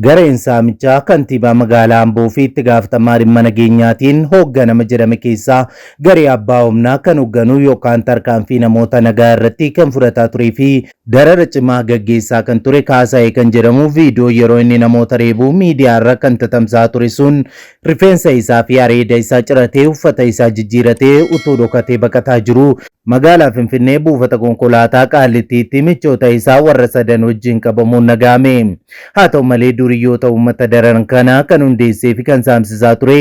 Gareen saamichaa kantiibaa magaalaa Amboo fi itti gaafatamaa dhimma nageenyaatiin hoogganama jedhame keessaa garee abbaa humnaa kan hoogganu yookaan tarkaanfii namoota nagaa irratti kan fudhataa turee fi darara cimaa gaggeessaa kan ture Kaasaayee kan jedhamu viidiyoo yeroo inni namoota reebuu miidiyaa irra kan tatamsaa ture sun rifeensa isaa fi areeda isaa ciratee uffata isaa jijjiiratee utuu dhokatee baqataa jiru magaalaa Finfinnee buufata konkolaataa Qaallittiitti michoota isaa warra sadan wajjin qabamuun nagahame. Haa ta'u malee duriyyoota uummata dararan kana kan hundeessee fi kan saamsisaa ture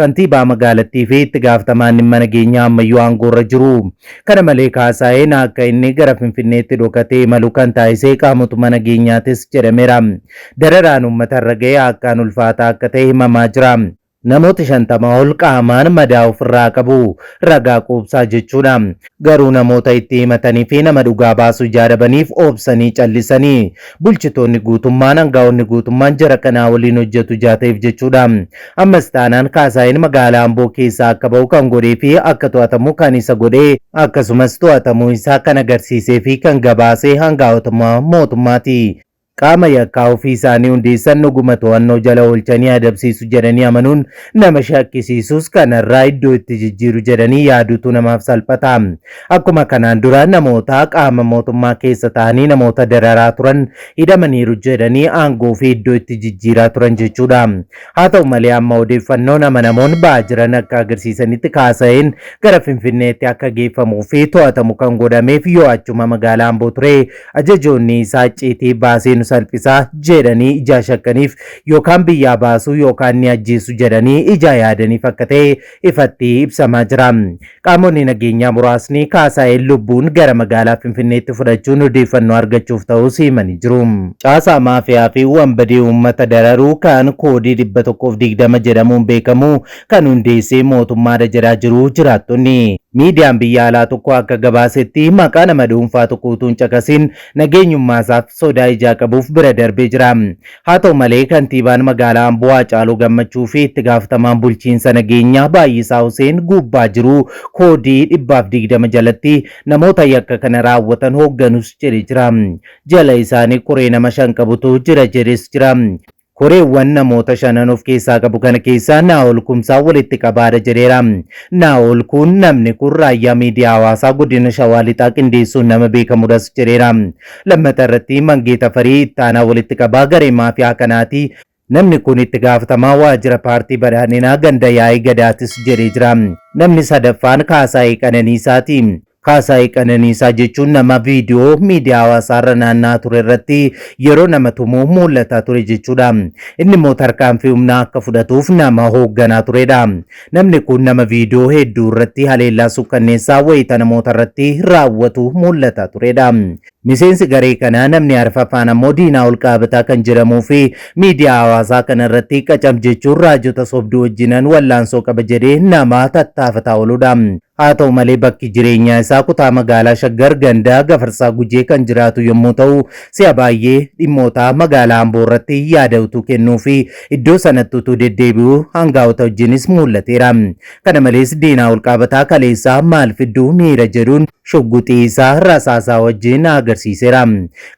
kantiibaa magaalattii fi itti gaafatamaan dhimma nageenyaa ammayyuu aangoorra jiru. Kana malee Kaasaayeen akka inni gara Finfinneetti dhokatee imalu kan taasise qaamotuma nageenyaatis jedhameera. Dararaan uummata irra ga'e akkaan ulfaataa akka ta'e himamaa jira. Namoota 50 ol qaamaan madaa ofirraa qabu ragaa quubsaa jechuudha. Garuu namoota itti himatanii fi nama dhugaa baasuu jaadabaniif obsanii callisanii bulchitoonni guutummaan hangaa'onni guutummaan jara kanaa waliin hojjetu jaateef jechuudha. Ammas taanaan Kaasaayeen magaalaa Amboo keessaa akka ba'u kan godhee fi akka to'atamu kan isa godhee akkasumas to'atamuu isaa kan agarsiisee fi kan gabaasee hangaa'otuma mootummaati. Qaama yakkaa ofii isaanii hundeessan dhuguma to'annoo jala oolchanii adabsiisu jedhanii amanuun nama shakkisiisus kanarraa iddoo itti jijjiiru jedhanii yaadutu namaaf salphata. Akkuma kanaan dura namoota qaama mootummaa keessa ta'anii namoota dararaa turan hidhamaniiru jedhanii aangoo fi iddoo itti jijjiiraa turan jechuudha. Haa ta'u malee amma odeeffannoon amanamoon ba'aa jiran akka agarsiisanitti Kaasaayeen gara Finfinneetti akka geeffamuu fi to'atamu kan godhameef yoo achuma magaalaa Amboo ture ajajoonni isaa icciitii baasee salphisaa jedhanii ija shakkaniif yookaan biyyaa baasuu yookaan ni ajjeesu jedhanii ija yaadaniif akka ta'e ifatti ibsamaa jira. Qaamonni nageenyaa muraasni Kaasaayeen lubbuun gara magaalaa Finfinneetti fudhachuun odeeffannoo argachuuf ta'us himanii jiru. Caasaa maafiyaa fi wambadii uummata dararuu kan koodii 120 jedhamuun beekamu kan hundeessee mootummaadha jedhaa jiru jiraattonni. Miidiyaan biyya alaa tokko akka gabaasetti maqaa nama dhuunfaa tokko utuu hin caqasin nageenyummaasaaf sodaa ijaa qabuuf bira darbee jira. Haa ta'u malee kantiibaan magaalaa Amboo Haacaaluu Gammachuu fi itti gaafatamaan bulchiinsa nageenyaa Baay'isaa Huseen gubbaa jiru koodii 120 jalatti namoota yakka kana raawwatan hoogganus jedhee jira. Jala isaanii koree nama 5 qabutu jira jedhes jira. Koreewwan namoota 5 of keessaa qabu kana keessaa Naa'ol Kumsaa walitti qabaadha jedheera. Naa'ol kun namni kun raayyaa miidiyaa hawaasaa godina Shawaa Lixaa qindeessuun nama beekamudhas jedheera. Lammata irratti Mangeeta Farii ittaanaa walitti qabaa garee maafiyaa kanaati. Namni kun itti gaafatamaa waajjira paartii badhaadhinaa ganda yaa'ii gadaatis jedhee jira. Namni sadaffaan Kaasaayee Qananiisaati. Kaasaayee Qananiisaa jechuun nama viidiyoo miidiyaa hawaasaa irra naanna'aa ture irratti yeroo nama tumuu mul'ataa ture jechuudha. Inni immoo tarkaanfii humnaa akka fudhatuuf nama hoogganaa turedha. Namni kun nama viidiyoo hedduu irratti haleellaa suukkanneessaa wayita namoota irratti raawwatu mul'ataa turedha. Miseensi garee kanaa namni arfaffaan ammoo Diinaa Olqaabataa kan jedhamuu fi miidiyaa hawaasaa kana irratti qacam jechuun raajota sobduu wajjinan wallaansoo qaba jedhee nama tattaafataa ooludha. Haa ta'u malee bakki jireenyaa isaa kutaa magaalaa Shaggar gandaa Gafarsaa Gujee kan jiraatu yommuu ta'u si'a baay'ee dhimmoota magaalaa Amboo irratti yaada utuu kennuu fi iddoo sanatti utuu deddeebi'u hangaa'ota wajjinis mul'ateera. Kana malees Diinaa Olqaabataa kaleessaa maal fidduu miira jedhuun shugguxii isaa rasaasaa wajjin agarsiiseera.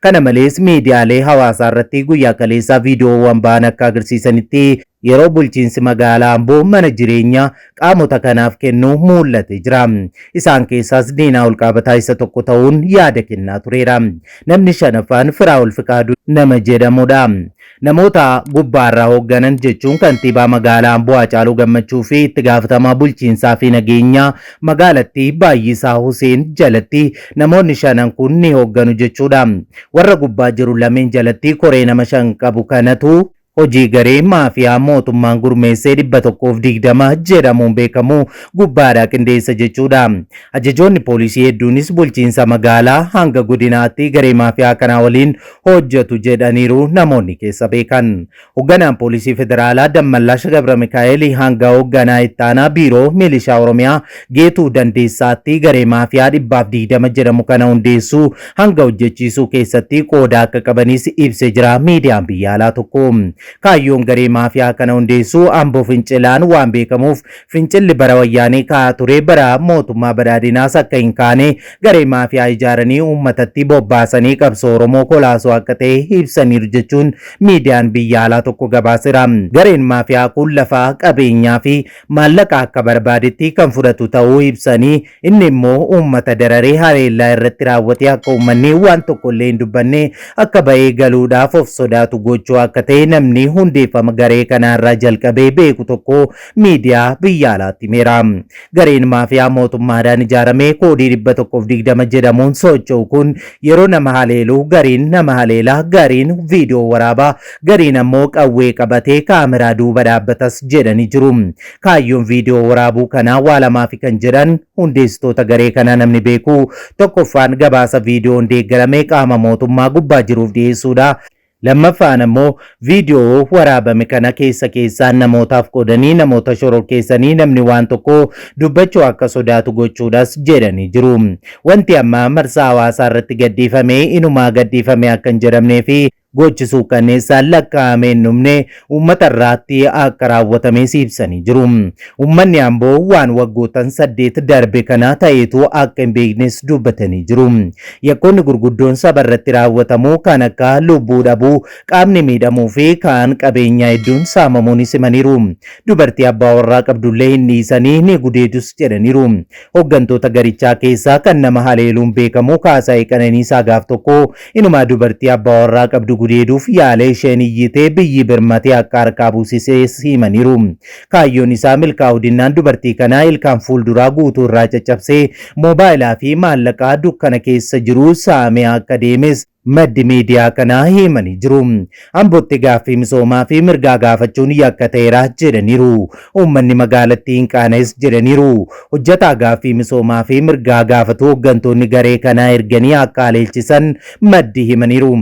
Kana malees miidiyaalee hawaasaa irratti guyyaa kaleessaa viidiyoowwan ba'an akka agarsiisanitti yeroo bulchiinsi magaalaa Amboo mana jireenyaa qaamota kanaaf kennuu mul'ate jira. Isaan keessaas Diinaa Olqaabataa isa tokko ta'uun yaada kennaa tureera. Namni shanaffaan Firaa'ol Fiqaaduu nama jedhamudha. Namoota gubbaarraa hoogganan jechuun kantiibaa magaalaa Amboo Haacaaluu Gammachuu fi itti gaafatamaa bulchiinsaa fi nageenyaa magaalattii Baay'isaa Huseen jalatti namoonni 5 kun ni hoogganu jechuudha. Warra gubbaa jiru lameen jalatti koree nama 5 qabu kanatu hojii garee maafiyaa mootummaan gurmeessee 120 jedhamuun beekamu gubbaadhaa qindeessa jechuudha. Ajajoonni poolisii hedduunis bulchiinsa magaalaa hanga godinaatti garee maafiyaa kanaa waliin hojjetu jedhaniiru namoonni keessa beekan. Hoogganaan poolisii federaalaa Dammallaash Gabra Mikaa'el hanga hoogganaa ittaanaa biiroo milishaa Oromiyaa Geetuu Dandeessaatti garee maafiyaa 120 jedhamu kana hundeessuu hanga hojjechiisuu keessatti qooda akka qabanis ibsee jira miidiyaan biyya alaa tokko. Kaayyoon garee maafiyaa kana hundeessuu Amboo fincilaan waan beekamuuf fincilli bara wayyaanee ka'aa ture bara mootummaa badhaadhinaas akka hin kaane garee maafiyaa ijaaranii uummatatti bobbaasanii qabsoo Oromoo kolaasoo akka ta'e ibsaniiru jechuun miidiyaan biyya alaa tokko gabaaseera. Gareen maafiyaa kun lafa qabeenyaa fi maallaqa akka barbaadetti kan fudhatu ta'uu ibsanii inni immoo uummata dararee haleellaa irratti raawwatee akka uummanni waan tokko illee hin dubbanne akka ba'ee galuudhaaf of sodaatu gochuu akka ta'e namni hundeeffama garee kanaarraa jalqabee beeku tokko miidiyaa biyya alaatti himeera. Gareen maafiyaa mootummaadhaan ijaaramee koodii 120 jedhamuun socho'u kun yeroo nama haleelu gariin nama haleela, gariin viidiyoo waraabaa, gariin ammoo qawwee qabatee kaameraa duuba dhaabbatas jedhanii jiru. Kaayyoon viidiyoo waraabuu kanaa waa lamaaf kan jedhan hundeessitoota garee kanaa namni beeku tokkoffaan gabaasa viidiyoon deeggaramee qaama mootummaa gubbaa jiruuf dhiyeessuudha. Lammaffaan ammoo viidiyoo waraabame kana keessaan namootaaf qoodanii namoota shororkeessanii namni waan tokko dubbachuu akka sodaatu gochuudhaas jedhanii jiru. Wanti amma marsaa hawaasaa irratti gadhiifame inumaa gadhiifame akka hin jedhamnee fi gochisuu kanneessaan lakkaa'ameen dhumne uummata irratti akka raawwatame ibsanii jiru. Uummanni Amboo waan waggootan 8 darbe kana ta'etu akka hin beeknes dubbatanii jiru. Yakkoonni gurguddoon saba irratti raawwatamu kan akka lubbuu dhabuu, qaamni miidhamuu fi kaan qabeenyaa hedduun saamamuun himaniiru. Dubartii abbaa warraa qabdullee hin dhiisanii ni gudeedus jedhaniiru. Hooggantoota garichaa keessaa kan nama haleeluun beekamu Kaasaayee Qananiisaa gaaf tokko inumaa dubartii abbaa warraa qabdu gudeeduuf yaalee isheen iyyitee biyyi birmatee akka harkaa buusisee himaniiru. Kaayyoon isaa milkaa'uu dinnaan dubartii kanaa ilkaan fuulduraa guutuu irraa caccabsee moobaayilaa fi maallaqaa dukkana keessa jiru saamee akka deemes maddi miidiyaa kanaa himanii jiru. Ambootti gaaffii misoomaa fi mirgaa gaafachuun yakka ta'eera jedhaniiru. Uummanni magaalattii hin qaanes jedhaniiru. Hojjetaa gaaffii misoomaa fi mirgaa gaafatu hooggantoonni garee kanaa erganii akka haleelchisan maddi himaniiru.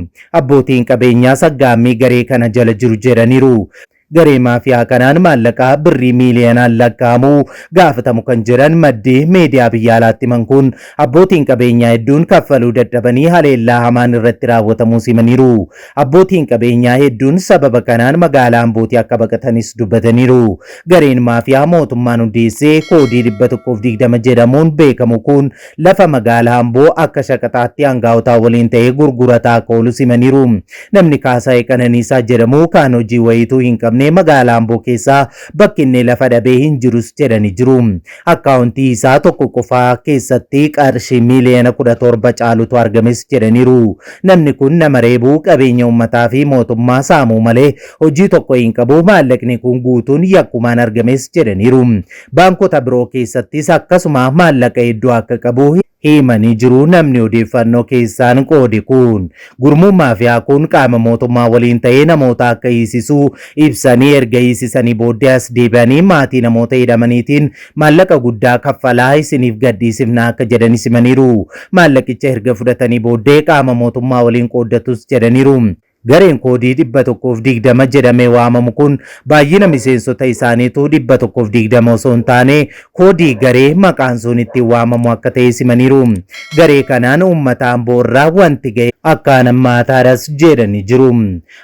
Abbootiin qabeenyaa saggaammii garee kana jala jiru jedhaniiru. Garee maafiyaa kanaan maallaqaa birrii miiliyoonaan lakkaa'amu gaafatamu kan jiran maddi miidiyaa biyya alaatti himan kun abbootiin qabeenyaa hedduun kaffaluu dadhabanii haleellaa hamaan irratti raawwatamuu himaniiru. Abbootiin qabeenyaa hedduun sababa kanaan magaalaa Ambootii akka baqatanis dubbataniiru. Gareen maafiyaa mootummaan hundeessee koodii 120 jedhamuun beekamu kun lafa magaalaa Amboo akka shaqaxaatti hangaawotaa waliin ta'ee gurgurataa akka oolu himaniiru. Namni Kaasaayee Qananiisaa jedhamu kan hojii wayiituu hin qabne magaalaa Amboo keessaa bakki inni lafa dhabee hin jirus jedhanii jiru. Akkaawuntii isaa tokko qofaa keessatti qarshii miiliyoona 17 caalutu argames jedhaniiru. Namni kun nama reebuu, qabeenya uummataa fi mootummaa saamuu malee hojii tokko hin qabu. Maallaqni kun guutuun yakkumaan argames jedhaniiru. Baankota biroo keessattis akkasuma maallaqa hedduu akka qabu himanii jiru. Namni odeeffannoo keessaan qoode kun gurmuun maafiyaa kun qaama mootummaa waliin ta'ee namoota akka hiisisuu ibsanii erga hiisisanii booddee as deebi'anii maatii namoota hidhamaniitiin maallaqa guddaa kaffalaa isiniif gadhiisifna akka jedhanis himaniiru. Maallaqicha erga fudhatanii booddee qaama mootummaa waliin qooddatus jedhaniiru. Gareen koodii 120 jedhamee waamamu kun baay'ina miseensota isaaniitu 120 osoo hin taane koodii garee maqaan sun ittiin waamamu akka ta'e himaniiru. Garee kanaan uummata Amboo irraa wanti ga'e akkaan hammaataadhas jedhanii jiru.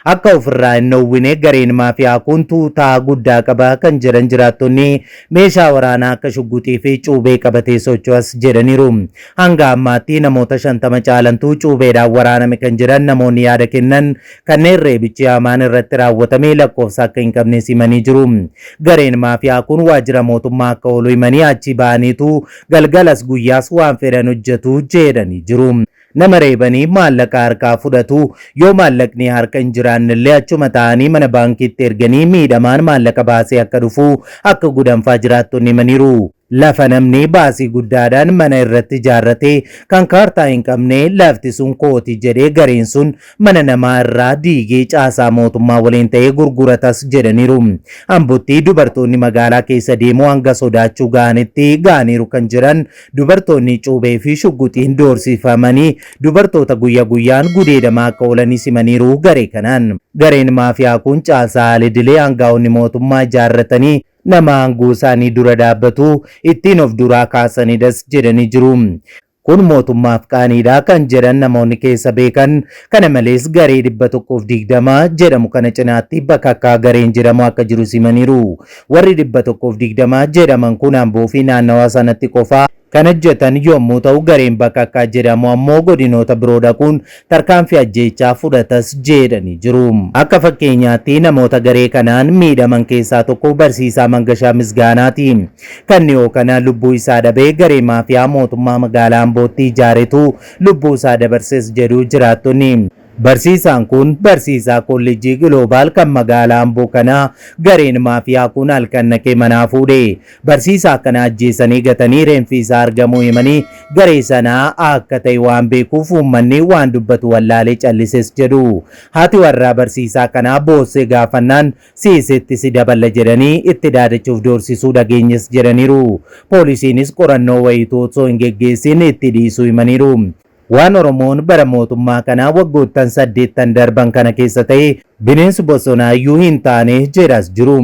Akka ofirraa hin dhowwine gareen maafiyaa kun tuutaa guddaa qaba kan jedhan jiraattonni meeshaa waraanaa akka shugguxii fi cuubee qabatee socho'as jedhaniiru. Hanga ammaatti namoota 50 caalantu cuubeedhaan waraaname kan jiran namoonni yaada kennan kanneen reebichi hamaan irratti raawwatame lakkoofsa akka hin qabne himanii jiru. Gareen maafiyaa kun waajjira mootummaa akka oolu himanii achi ba'aniitu galgalas guyyaas waan fedhan hojjetu jedhanii jiru. Nama reebanii maallaqa harkaa fudhatu. Yoo maallaqni harka hin jiraannellee achuma ta'anii mana baankiitti erganii miidhamaan maallaqa baasee akka dhufu akka gudanfaa jiraattonni himaniiru. Lafa namni baasii guddaadhaan mana irratti ijaarrate kan kaartaa hin qabne lafti sun kooti jedhee gareen sun mana namaa irraa diigee caasaa mootummaa waliin ta'ee gurguratas jedhaniiru. Ambootti dubartoonni magaalaa keessa deemuu hanga sodaachuu ga'aniiru kan jiran dubartoonni cuubee fi shugguxiin doorsifamanii dubartoota guyyaa guyyaan gudeedamaa akka oolanis himaniiru. Garee kanaan gareen maafiyaa kun caasaa idilee hangaa'onni mootummaa ijaarratanii nama aangoo isaanii dura dhaabbatu ittiin of duraa kaasaniidhas jedhanii jiru. Kun mootummaaf qaaniidha kan jedhan namoonni keessa beekan. Kana malees garee 120 jedhamu kana cinaatti bakka gareen jedhamu akka jiru simaniiru. Warri 120 jedhaman kun Amboo fi naannawaa sanatti qofa kan hojjetan yommuu ta'u, gareen bakka jedhamu ammoo godinoota biroo dhaquun tarkaanfii ajjeechaa fudhatas jedhanii jiru. Akka fakkeenyaatti namoota garee kanaan miidhaman keessaa tokko barsiisaa Mangashaa Misgaanaati. Kan dhiyoo kana lubbuu isaa dhabee garee maafiyaa mootummaa magaalaa Ambootti ijaaretu lubbuu isaa dabarses jedhu jiraattonni. Barsiisaan kun barsiisaa kolleejjii Gloobaal kan magaalaa Amboo kanaa gareen maafiyaa kun halkan naqee manaa fuudhe. Barsiisaa kana ajjeesanii gatanii reenfi isaa argamuu himanii garee sanaa akka ta'e waan beekuuf uummanni waan dubbatu wallaalee callises jedhu. Haati warraa barsiisaa kanaa boossee gaafannaan siisetti si daballa jedhanii itti daadachuuf doorsisuu dhageenyes jedhaniiru. Poolisiinis qorannoo wayituu osoo hin geggeessin itti dhiisuu himaniiru. Waan Oromoon bara mootummaa kanaa waggoottan 8 darban kana keessa ta'e bineensi bosonaa iyyuu hin taane jedhas jiru.